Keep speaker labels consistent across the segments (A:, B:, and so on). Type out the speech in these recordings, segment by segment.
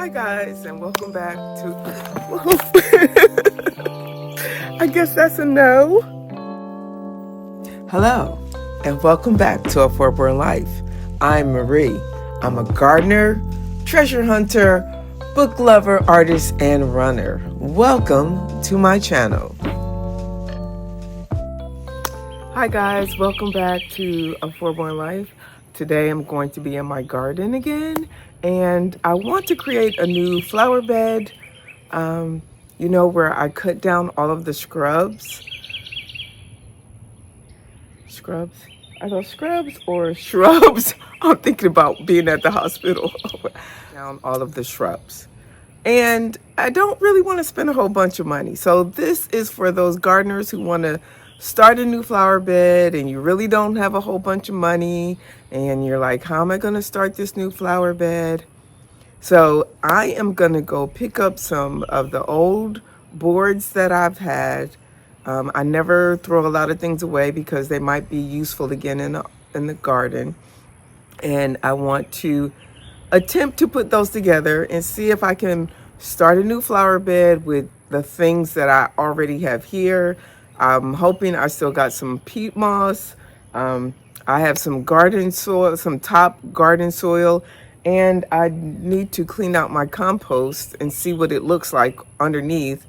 A: Hi guys, and welcome back to I guess that's a no. Hello, and welcome back to A Four-Born Life. I'm Marie. I'm a gardener, treasure hunter, book lover, artist, and runner. Welcome to my channel. Hi guys, welcome back to A Four-Born Life. Today I'm going to be in my garden again, and I want to create a new flower bed, where I cut down all of the scrubs. Are those scrubs or shrubs? I'm thinking about being at the hospital. Down all of the shrubs. And I don't really want to spend a whole bunch of money. So this is for those gardeners who want to start a new flower bed and you really don't have a whole bunch of money and you're like, how am I going to start this new flower bed? So I am going to go pick up some of the old boards that I've had. I never throw a lot of things away because they might be useful again in the garden. And I want to attempt to put those together and see if I can start a new flower bed with the things that I already have here. I'm hoping I still got some peat moss. I have some garden soil, some top garden soil, and I need to clean out my compost and see what it looks like underneath.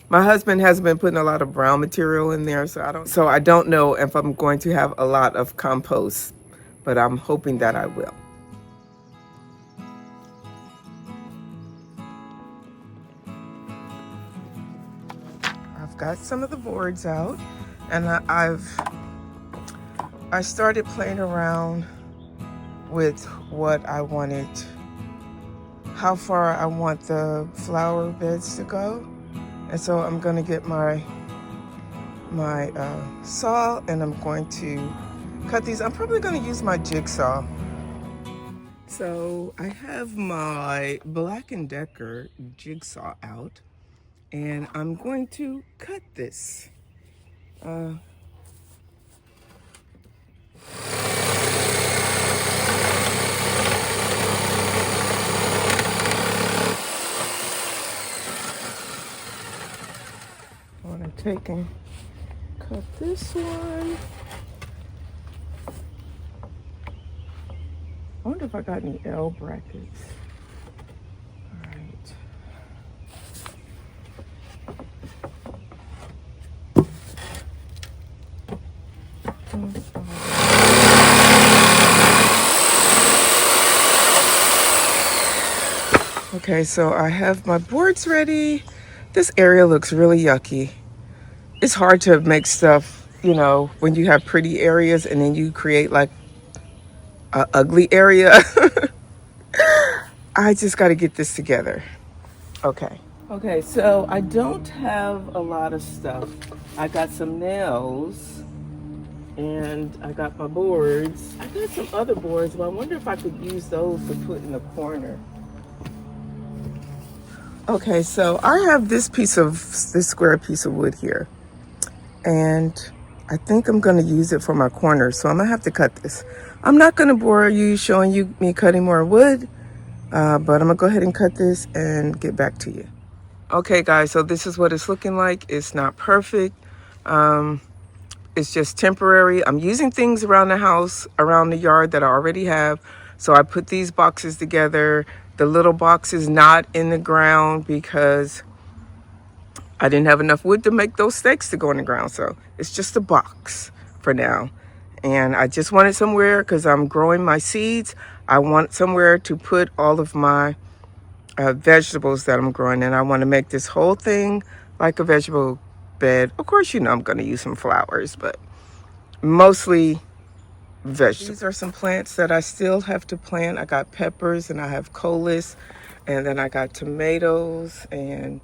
A: My husband has been putting a lot of brown material in there, so I don't know if I'm going to have a lot of compost, but I'm hoping that I will. I've got some of the boards out, and I started playing around with what I wanted, how far I want the flower beds to go. And so I'm going to get my saw, and I'm going to cut these. I'm probably going to use my jigsaw. So I have my Black & Decker jigsaw out, and I'm going to cut this. I want to take and cut this one. I wonder if I got any L brackets. All right. Okay, so I have my boards ready. This area looks really yucky. It's hard to make stuff, when you have pretty areas and then you create like an ugly area. I just got to get this together. Okay, so I don't have a lot of stuff. I got some nails and I got my boards. I got some other boards, but I wonder if I could use those to put in the corner. Okay, so I have this square piece of wood here, and I think I'm going to use it for my corner, so I'm going to have to cut this. I'm not going to bore you showing you me cutting more wood, but I'm going to go ahead and cut this and get back to you. Okay, guys, so this is what it's looking like. It's not perfect. It's just temporary. I'm using things around the house, around the yard that I already have. So I put these boxes together. The little box is not in the ground because I didn't have enough wood to make those stakes to go in the ground. So it's just a box for now. And I just wanted somewhere, because I'm growing my seeds, I want somewhere to put all of my vegetables that I'm growing. And I want to make this whole thing like a vegetable bed. Of course, I'm going to use some flowers, but mostly vegetables. These are some plants that I still have to plant. I got peppers and I have coleus, and then I got tomatoes and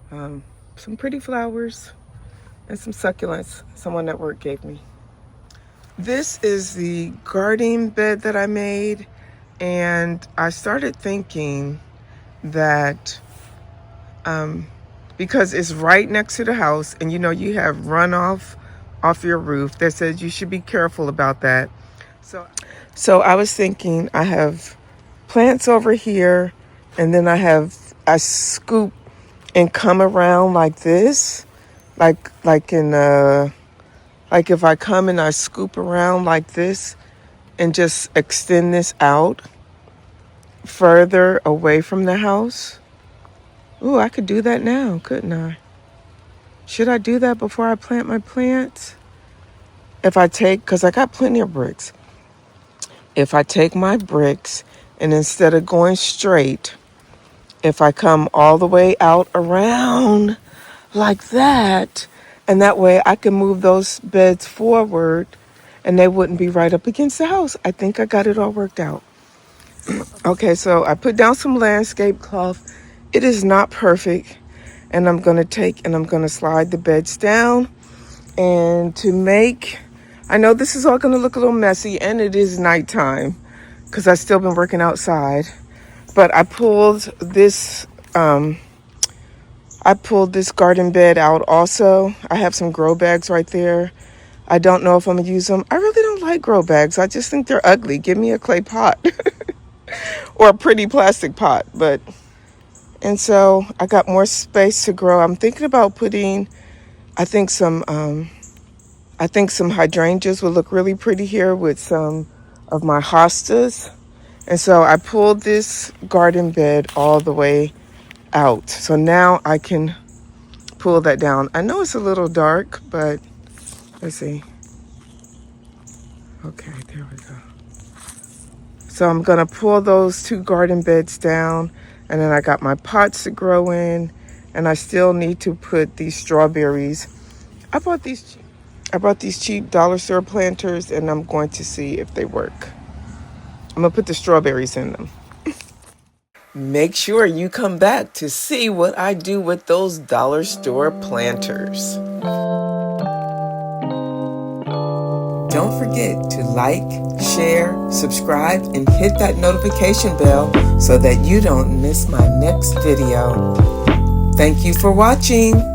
A: some pretty flowers and some succulents someone at work gave me. This is the garden bed that I made, and I started thinking that because it's right next to the house, and you have runoff off your roof that says you should be careful about that. So I was thinking, I have plants over here And then I scoop and come around like this, like if I come and I scoop around like this and just extend this out further away from the house. Ooh, I could do that now, couldn't I? Should I do that before I plant my plants? Because I got plenty of bricks. If I take my bricks and instead of going straight, if I come all the way out around like that, and that way I can move those beds forward and they wouldn't be right up against the house. I think I got it all worked out. Okay, so I put down some landscape cloth. It is not perfect. And I'm going to slide the beds down. And I know this is all going to look a little messy, and it is nighttime because I've still been working outside. But I pulled this garden bed out also. I have some grow bags right there. I don't know if I'm going to use them. I really don't like grow bags. I just think they're ugly. Give me a clay pot or a pretty plastic pot. And so I got more space to grow. I'm thinking about putting, I think some hydrangeas would look really pretty here with some of my hostas. And so I pulled this garden bed all the way out. So now I can pull that down. I know it's a little dark, but let's see. Okay, there we go. So I'm going to pull those 2 garden beds down, and then I got my pots to grow in, and I still need to put these strawberries. I bought these cheap dollar store planters, and I'm going to see if they work. I'm going to put the strawberries in them. Make sure you come back to see what I do with those dollar store planters. Don't forget to like, share, subscribe, and hit that notification bell so that you don't miss my next video. Thank you for watching.